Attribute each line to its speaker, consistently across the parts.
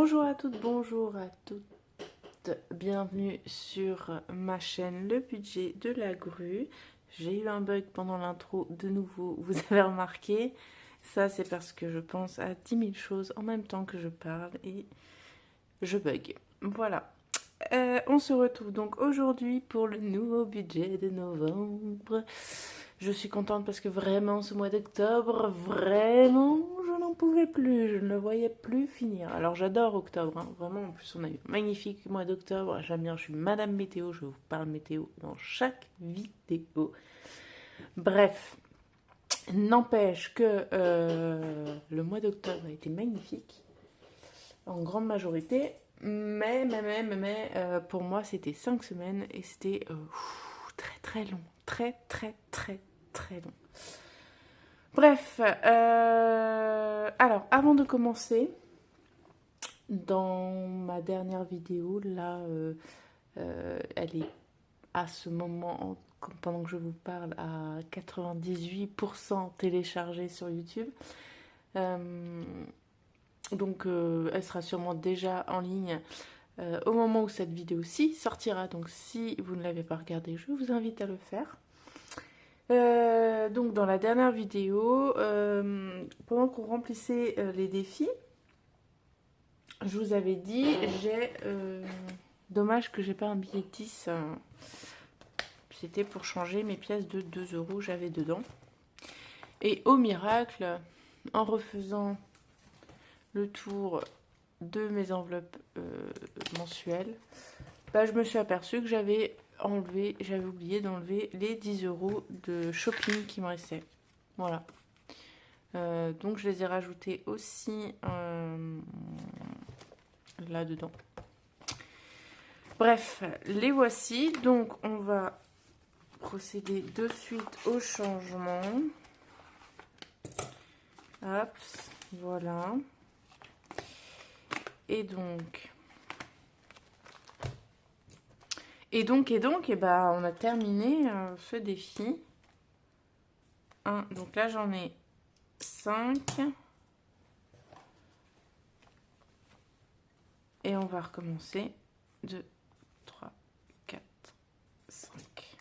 Speaker 1: Bonjour à toutes, bonjour à toutes. Bienvenue sur ma chaîne Le Budget de la Grue. J'ai eu un bug pendant l'intro, de nouveau, vous avez remarqué. Ça, c'est parce que je pense à 10 000 choses en même temps que je parle et je bug. Voilà. On se retrouve donc aujourd'hui pour le nouveau budget de novembre. Je suis contente parce que vraiment ce mois d'octobre, vraiment, je n'en pouvais plus, je ne le voyais plus finir. Alors j'adore octobre, hein. Vraiment, en plus on a eu un magnifique mois d'octobre. J'aime bien, je suis Madame Météo, je vous parle météo dans chaque vidéo. Bref, n'empêche que le mois d'octobre a été magnifique, en grande majorité. Mais pour moi, c'était 5 semaines et c'était très très long. Très long. Bref, alors avant de commencer, dans ma dernière vidéo, là, elle est à ce moment, pendant que je vous parle, à 98% téléchargée sur YouTube. Donc elle sera sûrement déjà en ligne au moment où cette vidéo-ci sortira. Donc si vous ne l'avez pas regardée, je vous invite à le faire. Donc dans la dernière vidéo, pendant qu'on remplissait les défis, je vous avais dit, dommage que j'ai pas un billet de 10, c'était pour changer mes pièces de 2 €, j'avais dedans. Et au miracle, en refaisant le tour de mes enveloppes mensuelles, bah, je me suis aperçue que j'avais oublié d'enlever les 10 € de shopping qui me restaient. Voilà. Donc je les ai rajoutés aussi là-dedans. Bref, les voici. Donc on va procéder de suite au changement. Hop, voilà. Et ben, on a terminé ce défi. Donc là, j'en ai 5. Et on va recommencer. 2, 3, 4, 5.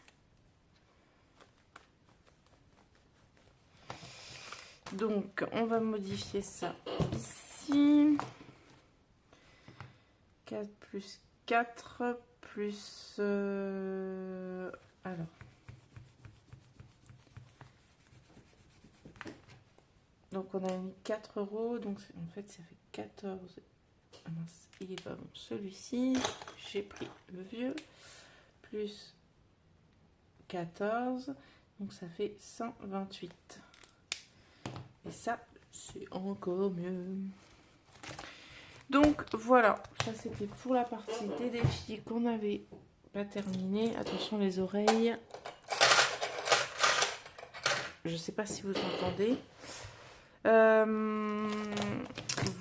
Speaker 1: Donc, on va modifier ça ici. 4 plus 4 plus... alors. Donc, on a mis 4 €. Donc, en fait, ça fait 14. Ah mince, il est pas bon. Celui-ci, j'ai pris le vieux. Plus 14. Donc, ça fait 128. Et ça, c'est encore mieux. Donc voilà, ça c'était pour la partie des défis qu'on n'avait pas terminé. Attention les oreilles. Je ne sais pas si vous entendez.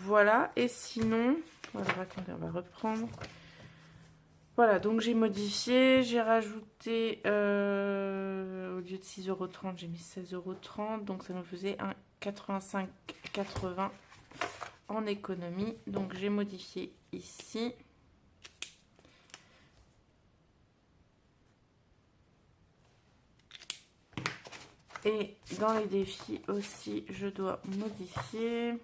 Speaker 1: Voilà, et sinon... Alors attendez, on va reprendre. Voilà, donc j'ai modifié, j'ai rajouté, au lieu de 6,30 €, j'ai mis 16,30 €. Donc ça nous faisait un 85,80 € en économie. Donc j'ai modifié ici. Et dans les défis aussi, je dois modifier.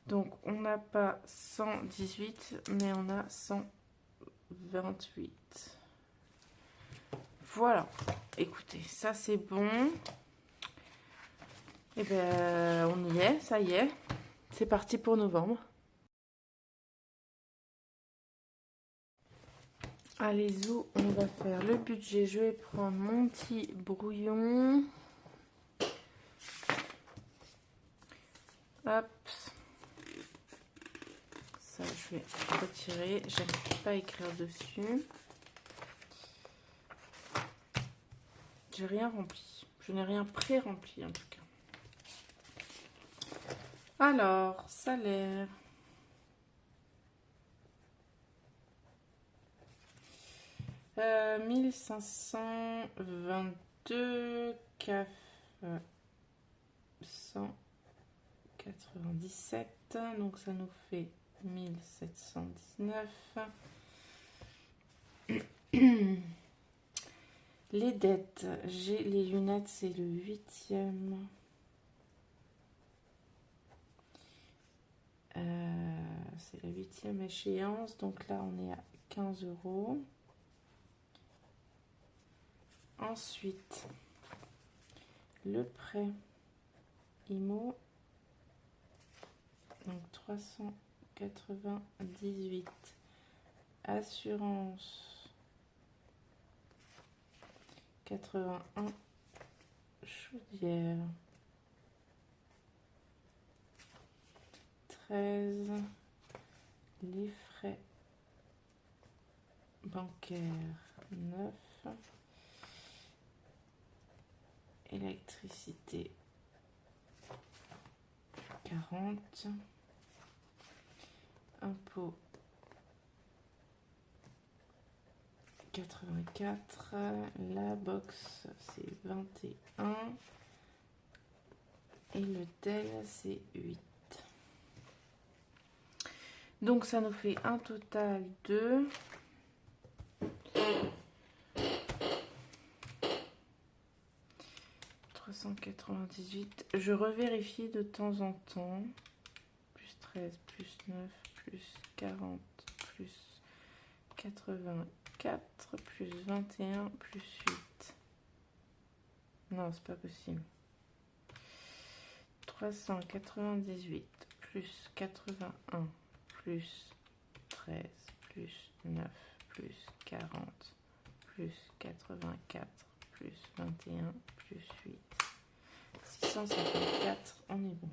Speaker 1: Donc on n'a pas 118, mais on a 128. Voilà. Écoutez, ça c'est bon. Et ben on y est, ça y est. C'est parti pour novembre. Allez, zou, on va faire le budget. Je vais prendre mon petit brouillon. Hop. Ça, je vais retirer. J'aime pas écrire dessus. J'ai rien rempli. Je n'ai rien pré-rempli en tout cas. Alors, salaire. Euh, 1522 CAF 180. 397, donc ça nous fait 1719. Les dettes, j'ai les lunettes, c'est le 8e. C'est la 8e échéance, donc là on est à 15 €. Ensuite, le prêt IMO, donc 398. Assurance 81. Chaudière 13. Les frais bancaires 9. Électricité 40. Impôt 84. La box c'est 21. Et le tel c'est 8. Donc ça nous fait un total de 398. Je revérifie de temps en temps. Plus 13, plus 9, plus 40, plus 84, plus 21, plus 8. Non, c'est pas possible. 398, plus 81, plus 13, plus 9, plus 40, plus 84, plus 21, plus 8. 654, on est bon.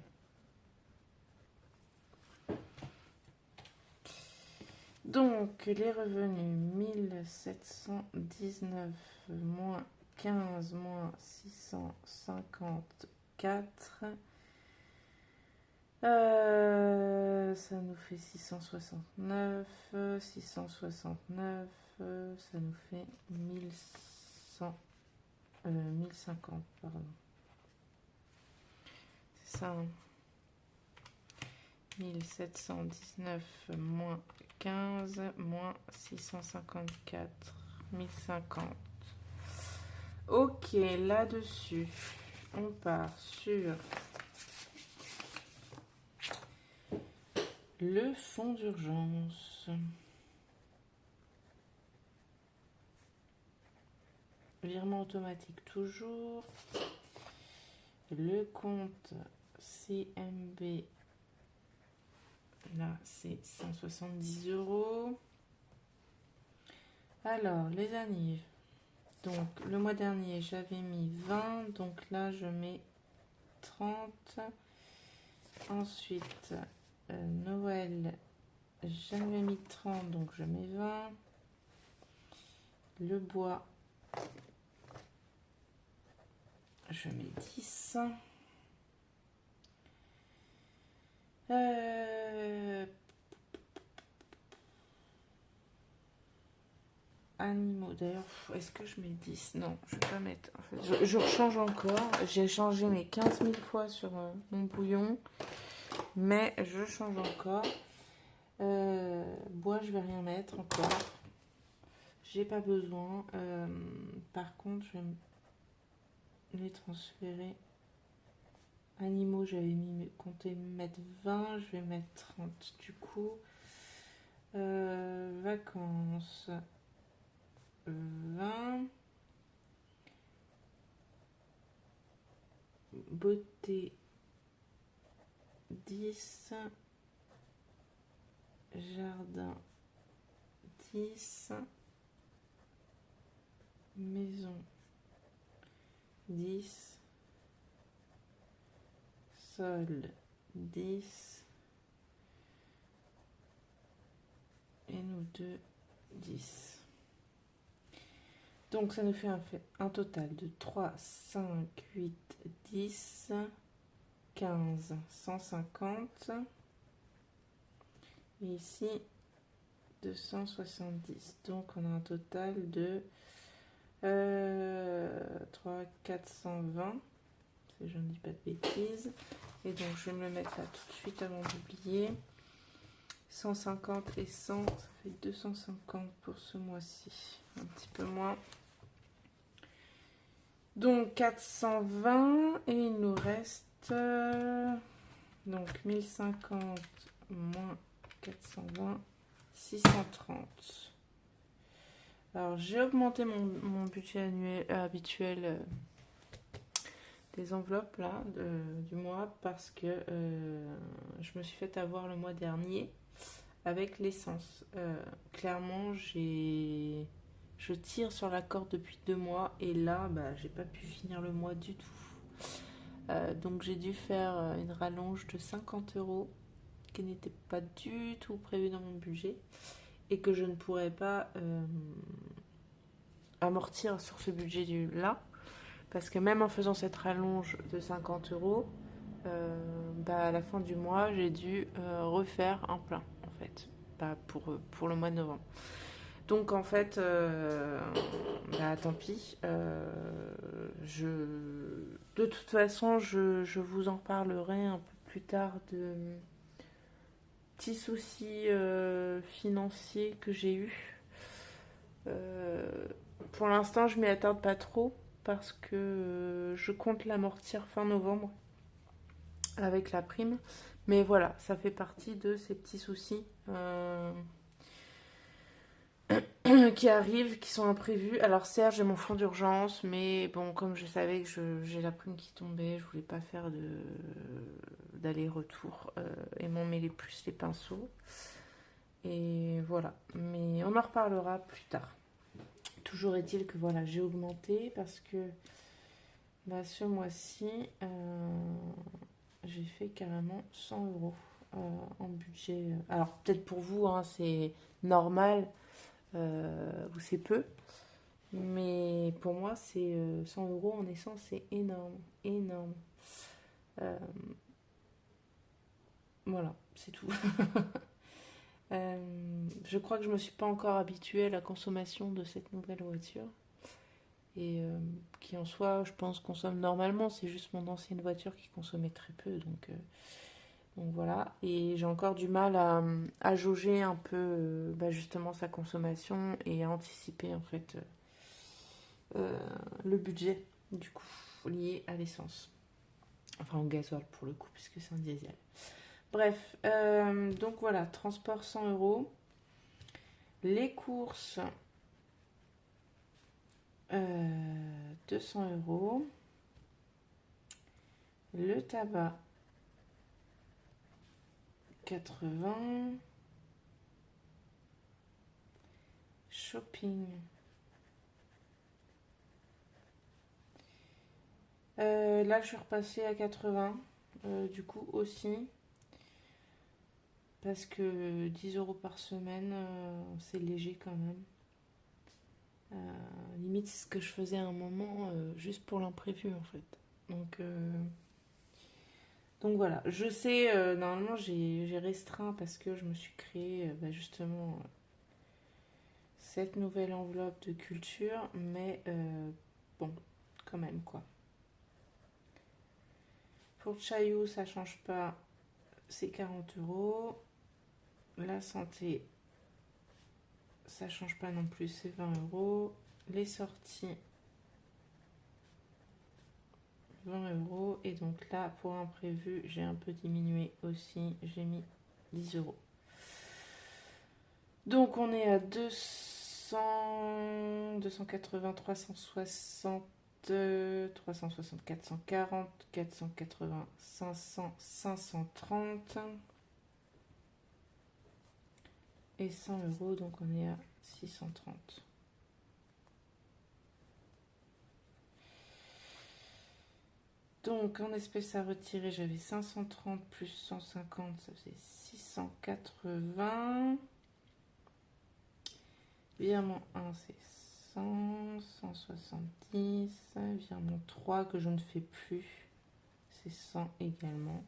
Speaker 1: Donc, les revenus, 1719 moins 15 moins 654. Ça nous fait 669. 669, ça nous fait 1100. 1050, pardon. C'est ça, hein. 1719 moins 15 moins 654, 1050. Ok, là-dessus, on part sur le fonds d'urgence. Virement automatique toujours. Le compte CMB, là c'est 170 €. Alors, les annives. Donc, le mois dernier, j'avais mis 20. Donc là, je mets 30. Ensuite, Noël, j'avais mis 30. Donc, je mets 20. Le bois, je mets 10. Animaux, d'ailleurs, est-ce que je mets 10? Non, je vais pas mettre. En fait, je rechange encore. J'ai changé mes 15 000 fois sur mon bouillon. Mais je change encore. Bois, je vais rien mettre encore. J'ai pas besoin. Par contre, je vais les transférer. Animaux, j'avais compté mettre 20. Je vais mettre 30 du coup. Vacances. 20. Beauté 10. Jardin 10. Maison 10. Sol 10. Et nous deux 10. Donc ça nous fait un total de 3, 5, 8, 10, 15, 150. Et ici 270. Donc on a un total de 3, 420. Si je ne dis pas de bêtises. Et donc, je vais me le mettre là tout de suite avant d'oublier. 150 et 100, ça fait 250 pour ce mois-ci. Un petit peu moins. Donc, 420 et il nous reste... donc, 1050 moins 420, 630. Alors, j'ai augmenté mon budget annuel, habituel des enveloppes là du mois parce que je me suis fait avoir le mois dernier avec l'essence. Clairement, je tire sur la corde depuis 2 mois et là, bah, j'ai pas pu finir le mois du tout. Donc, j'ai dû faire une rallonge de 50 € qui n'était pas du tout prévue dans mon budget et que je ne pourrais pas amortir sur ce budget là. Parce que même en faisant cette rallonge de 50 €, bah, à la fin du mois, j'ai dû refaire un plein, en fait, bah, pour le mois de novembre. Donc, en fait, bah, tant pis. De toute façon, je vous en parlerai un peu plus tard de petits soucis financiers que j'ai eus. Pour l'instant, je m'y attarde pas trop parce que je compte l'amortir fin novembre avec la prime. Mais voilà, ça fait partie de ces petits soucis qui arrivent, qui sont imprévus. Alors certes, j'ai mon fonds d'urgence, mais bon, comme je savais que j'ai la prime qui tombait, je voulais pas faire d'aller-retour et m'en mêler plus les pinceaux. Et voilà, mais on en reparlera plus tard. Toujours est-il que voilà, j'ai augmenté parce que bah, ce mois-ci, j'ai fait carrément 100 € en budget. Alors peut-être pour vous, hein, c'est normal ou c'est peu. Mais pour moi, c'est 100 € en essence, c'est énorme. Énorme. Voilà, c'est tout. Je crois que je ne me suis pas encore habituée à la consommation de cette nouvelle voiture. Et qui en soi, je pense, consomme normalement. C'est juste mon ancienne voiture qui consommait très peu. Donc voilà. Et j'ai encore du mal à jauger un peu bah, justement sa consommation et à anticiper en fait le budget du coup lié à l'essence. Enfin au gasoil pour le coup, puisque c'est un diesel. Bref, donc voilà, transport 100 €. Les courses 200 €. Le tabac 80. Shopping. Là, je suis repassée à 80. Du coup aussi. Parce que 10 € par semaine, c'est léger quand même. Limite, c'est ce que je faisais à un moment, juste pour l'imprévu en fait. Donc voilà, je sais, normalement j'ai restreint parce que je me suis créé bah, justement cette nouvelle enveloppe de culture, mais bon, quand même quoi. Pour Chaillou, ça change pas, c'est 40 €. La santé, ça change pas non plus, c'est 20 €. Les sorties, 20 €. Et donc là, pour imprévu, j'ai un peu diminué aussi. J'ai mis 10 €. Donc on est à 200, 280, 360, 360, 440, 480, 500, 530. Et 100 €, donc on est à 630. Donc en espèces à retirer, j'avais 530 plus 150, ça faisait 680. Virement 1, c'est 100, 170. Virement 3 que je ne fais plus, c'est 100 également.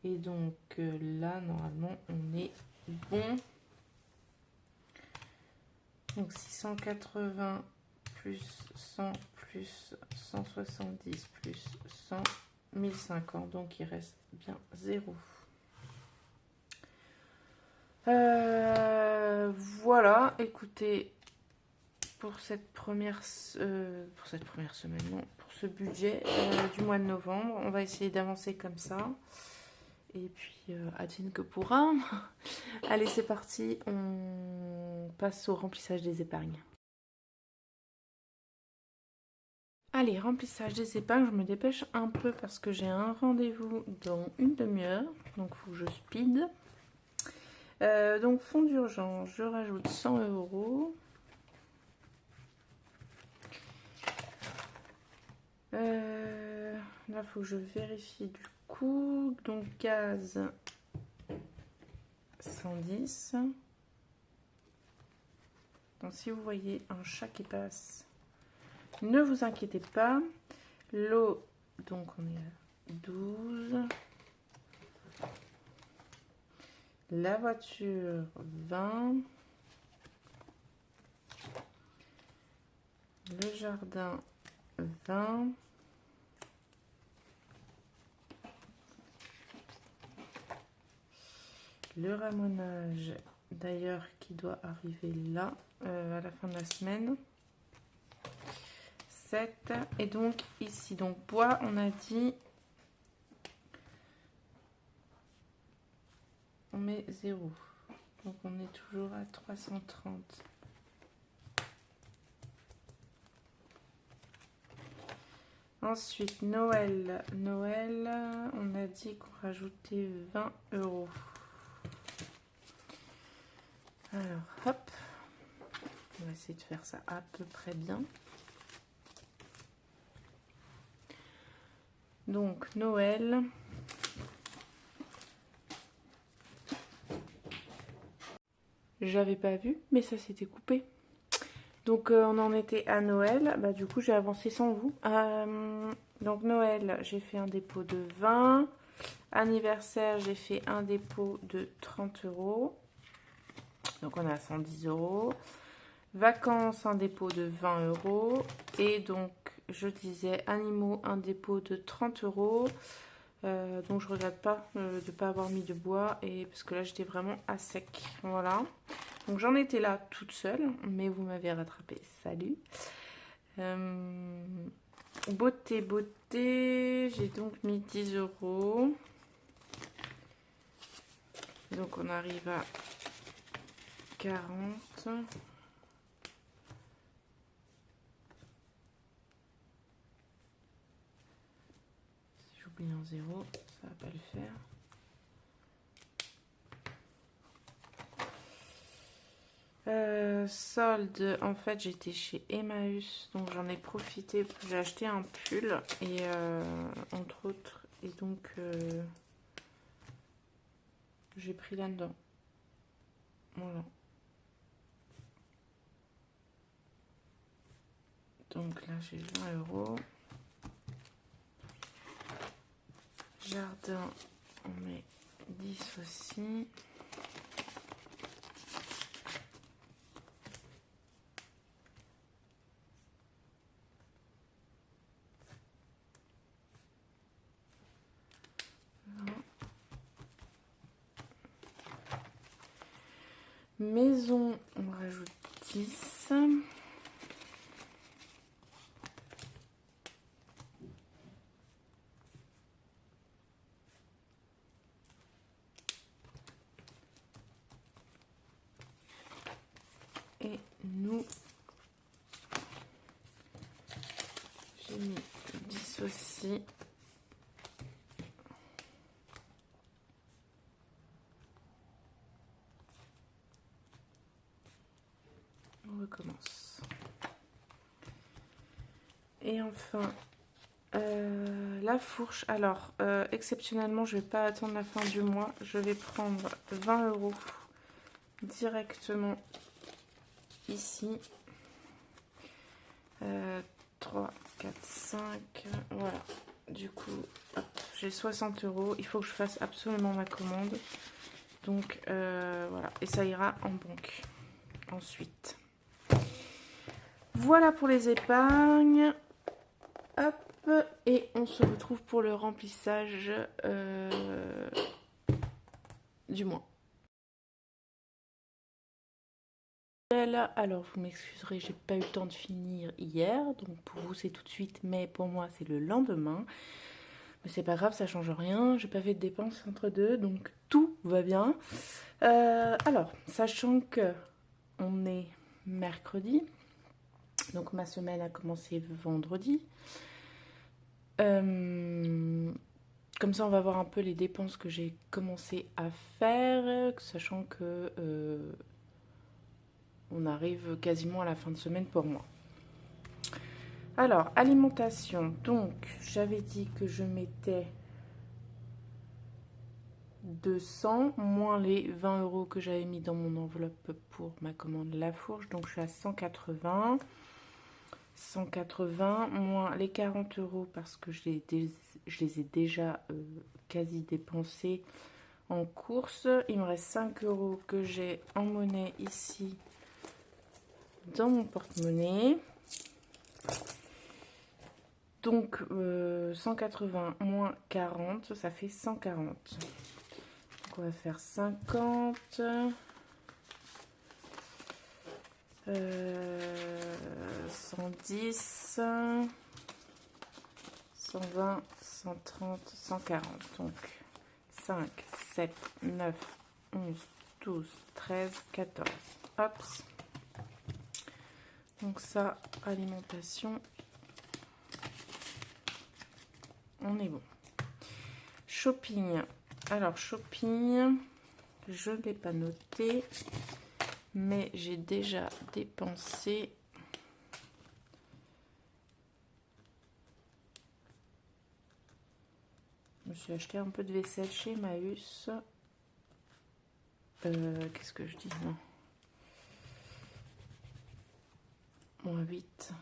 Speaker 1: Et donc là, normalement, on est bon. Donc 680 plus 100 plus 170 plus 100 1050, donc il reste bien 0. Voilà, écoutez, pour cette première semaine, non, pour ce budget du mois de novembre, on va essayer d'avancer comme ça. Et puis, advienne que pourra. Allez, c'est parti, on passe au remplissage des épargnes. Allez, remplissage des épargnes, je me dépêche un peu parce que j'ai un rendez-vous dans une demi-heure, donc il faut que je speed. Donc, fonds d'urgence, je rajoute 100 €. Là, il faut que je vérifie du coup. Donc, gaz, 110. Donc, si vous voyez un chat qui passe, ne vous inquiétez pas. L'eau, donc on est à 12. La voiture, 20. Le jardin, 20. Le ramonage, d'ailleurs, qui doit arriver là, à la fin de la semaine. 7. Et donc, ici, donc bois, on a dit, on met 0. Donc, on est toujours à 330. Ensuite, Noël. Noël, on a dit qu'on rajoutait 20 €. Alors, hop. On va essayer de faire ça à peu près bien. Donc, Noël. J'avais pas vu, mais ça s'était coupé. Donc, on en était à Noël. Bah, du coup, j'ai avancé sans vous. Donc, Noël, j'ai fait un dépôt de 20. Anniversaire, j'ai fait un dépôt de 30 €. Donc, on est à 110 €. Vacances, un dépôt de 20 €. Et donc, je disais, animaux, un dépôt de 30 €. Donc, je regrette pas de ne pas avoir mis de bois. Et parce que là, j'étais vraiment à sec. Voilà. Donc, j'en étais là toute seule. Mais vous m'avez rattrapé. Salut. Beauté, beauté. J'ai donc mis 10 €. Donc, on arrive à 40. J'oublie un 0, ça va pas le faire. Solde, en fait j'étais chez Emmaüs, donc j'en ai profité, j'ai acheté un pull et entre autres, et donc j'ai pris là-dedans. Voilà. Donc là j'ai 20 €. Jardin, on met 10 aussi. Maison, on rajoute 10. Et nous, j'ai mis 10 aussi. On recommence. Et enfin, la fourche. Alors, exceptionnellement, je ne vais pas attendre la fin du mois. Je vais prendre 20 € directement ici. 3, 4, 5. Voilà. Du coup, j'ai 60 €. Il faut que je fasse absolument ma commande. Donc, voilà. Et ça ira en banque ensuite. Voilà pour les épargnes. Hop. et on se retrouve pour le remplissage du mois. Alors vous m'excuserez, j'ai pas eu le temps de finir hier, donc pour vous c'est tout de suite, mais pour moi c'est le lendemain. Mais c'est pas grave, ça change rien, j'ai pas fait de dépenses entre deux, donc tout va bien. Alors, sachant que on est mercredi, donc ma semaine a commencé vendredi. Comme ça on va voir un peu les dépenses que j'ai commencé à faire, sachant que on arrive quasiment à la fin de semaine pour moi. Alors, alimentation. Donc, j'avais dit que je mettais 200 moins les 20 € que j'avais mis dans mon enveloppe pour ma commande La Fourche. Donc, je suis à 180. 180 moins les 40 € parce que je les ai déjà quasi dépensés en course. Il me reste 5 € que j'ai en monnaie ici dans mon porte-monnaie. Donc 180 moins 40, ça fait 140. Donc on va faire 50, 110, 120, 130, 140. Donc 5, 7, 9, 11, 12, 13, 14. Hop. Donc ça, alimentation, on est bon. Shopping. Alors shopping, je ne l'ai pas noté, mais j'ai déjà dépensé. Je me suis acheté un peu de vaisselle chez Emmaüs. Qu'est-ce que je dis? Non. Moins 8.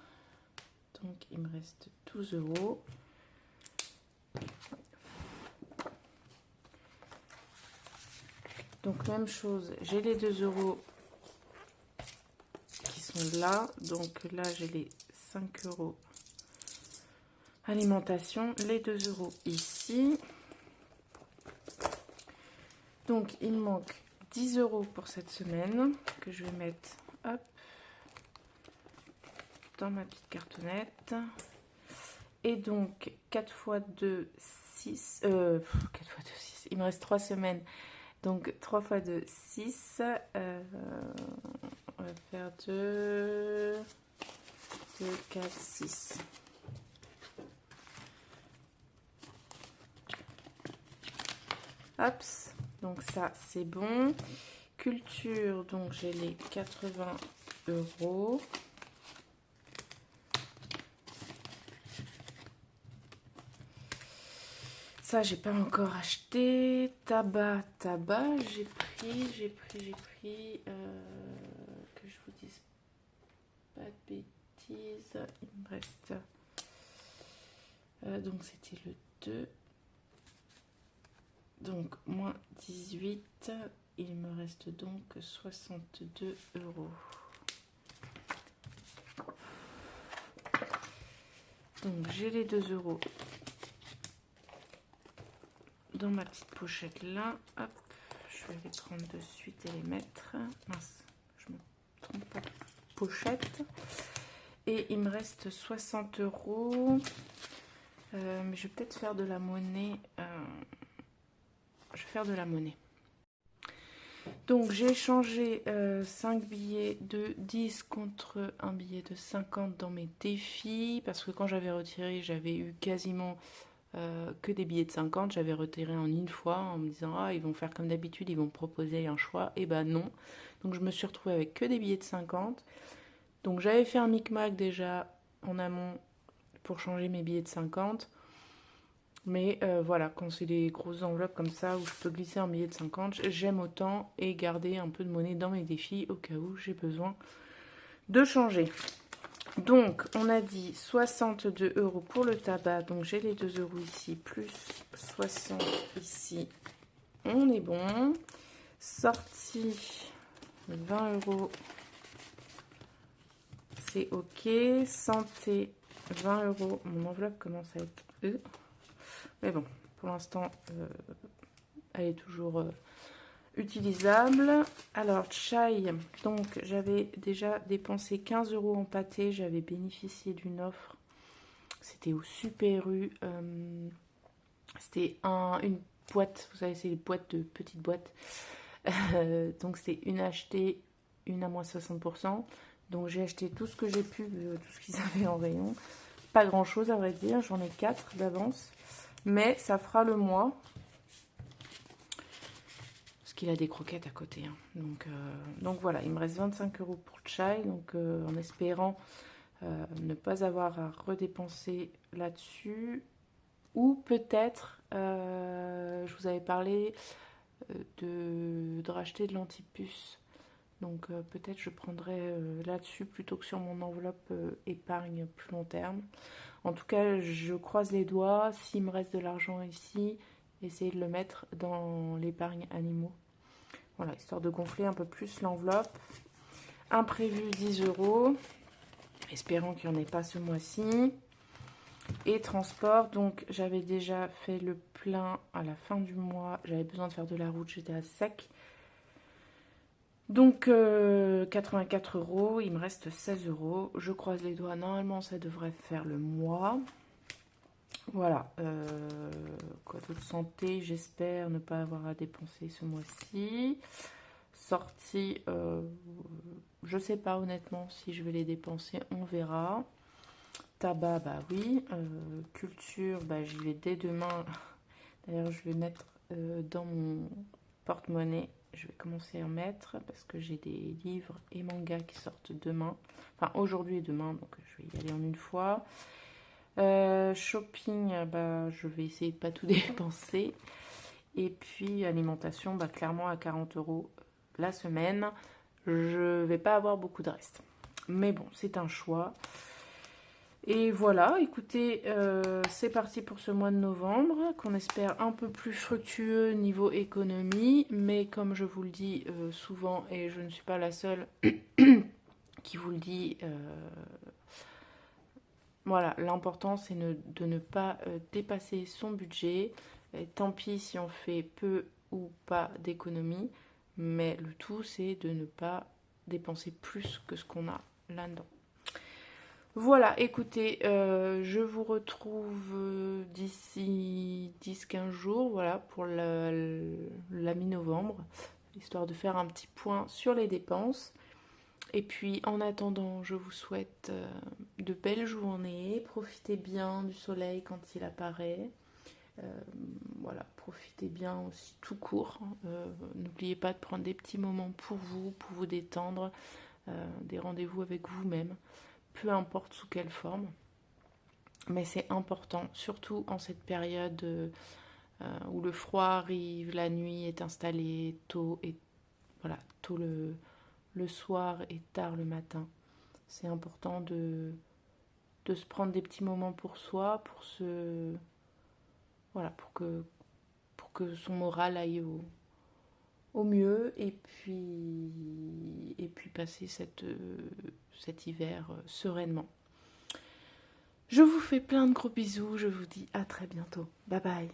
Speaker 1: Donc il me reste 12 €. Donc même chose, j'ai les 2 € qui sont là. Donc là j'ai les 5 € alimentation, les 2 € ici. Donc il me manque 10 € pour cette semaine que je vais mettre hop, dans ma petite cartonnette. Et donc 4 x 2, 6. 4 x 2, 6. Il me reste 3 semaines. Donc 3 x 2, 6. On va faire 2, 4, 6. Hop, donc ça c'est bon. Culture, donc j'ai les 80 €. Ça, j'ai pas encore acheté. Tabac, j'ai pris. Que je vous dise pas de bêtises. Il me reste. Donc, c'était le 2. Donc, moins 18. Il me reste donc 62 €. Donc, j'ai les 2 € dans ma petite pochette là. Hop, je vais les prendre de suite et les mettre. Mince, je me trompe pas. Pochette. Et il me reste 60 €. Mais je vais peut-être faire de la monnaie. Je vais faire de la monnaie. Donc j'ai échangé 5 billets de 10 contre un billet de 50 dans mes défis. Parce que quand j'avais retiré, j'avais eu quasiment que des billets de 50. J'avais retiré en une fois en me disant ah ils vont faire comme d'habitude, ils vont me proposer un choix. Et ben non. Donc je me suis retrouvée avec que des billets de 50. Donc j'avais fait un micmac déjà en amont pour changer mes billets de 50. Mais voilà, quand c'est des grosses enveloppes comme ça où je peux glisser un billet de 50, j'aime autant et garder un peu de monnaie dans mes défis au cas où j'ai besoin de changer. Donc, on a dit 62 € pour le tabac. Donc, j'ai les 2 € ici, plus 60 ici. On est bon. Sortie, 20 €. C'est OK. Santé, 20 euros. Mon enveloppe commence à être... Mais bon, pour l'instant, elle est toujours utilisable. Alors, chai. Donc, j'avais déjà dépensé 15 euros en pâté. J'avais bénéficié d'une offre. C'était au Super U. C'était une boîte. Vous savez, c'est les boîtes de petites boîtes. Donc, c'est une achetée, une à moins 60%. Donc, j'ai acheté tout ce que j'ai pu, tout ce qu'ils avaient en rayon. Pas grand chose à vrai dire, j'en ai 4 d'avance, mais ça fera le mois. Parce qu'il a des croquettes à côté. Hein. Donc voilà, il me reste 25 euros pour le chai, donc en espérant ne pas avoir à redépenser là-dessus. Ou peut-être, je vous avais parlé de racheter de l'antipuce. Donc peut-être je prendrai là-dessus plutôt que sur mon enveloppe épargne plus long terme. En tout cas, je croise les doigts. S'il me reste de l'argent ici, essayer de le mettre dans l'épargne animaux. Voilà, histoire de gonfler un peu plus l'enveloppe. Imprévu 10 euros. Espérons qu'il n'y en ait pas ce mois-ci. Et transport, donc j'avais déjà fait le plein à la fin du mois. J'avais besoin de faire de la route, j'étais à sec. Donc 84 euros, il me reste 16 euros. Je croise les doigts, normalement ça devrait faire le mois. Voilà, quoi d'autre, santé, j'espère ne pas avoir à dépenser ce mois-ci. Sortie, je sais pas honnêtement si je vais les dépenser, on verra. Tabac, bah oui. Culture, bah j'y vais dès demain. D'ailleurs, je vais mettre dans mon porte-monnaie. Je vais commencer à en mettre parce que j'ai des livres et mangas qui sortent demain. Enfin, aujourd'hui et demain, donc je vais y aller en une fois. Shopping, bah, je vais essayer de pas tout dépenser. Et puis, alimentation, bah, clairement à 40 euros la semaine. Je vais pas avoir beaucoup de reste. Mais bon, c'est un choix. Et voilà, écoutez, c'est parti pour ce mois de novembre, qu'on espère un peu plus fructueux niveau économie, mais comme je vous le dis souvent, et je ne suis pas la seule qui vous le dit, voilà, l'important c'est de ne pas dépasser son budget, et tant pis si on fait peu ou pas d'économie, mais le tout c'est de ne pas dépenser plus que ce qu'on a là-dedans. Voilà, écoutez, je vous retrouve d'ici 10-15 jours, voilà, pour la mi-novembre, histoire de faire un petit point sur les dépenses. Et puis, en attendant, je vous souhaite de belles journées, profitez bien du soleil quand il apparaît. Voilà, profitez bien aussi tout court. N'oubliez pas de prendre des petits moments pour vous détendre, des rendez-vous avec vous-même. Peu importe sous quelle forme, mais c'est important, surtout en cette période où le froid arrive, la nuit est installée tôt, et voilà, tôt le soir et tard le matin. C'est important de se prendre des petits moments pour soi, voilà, pour que son moral aille au mieux, et puis passer cet hiver sereinement. Je vous fais plein de gros bisous, je vous dis à très bientôt. Bye bye.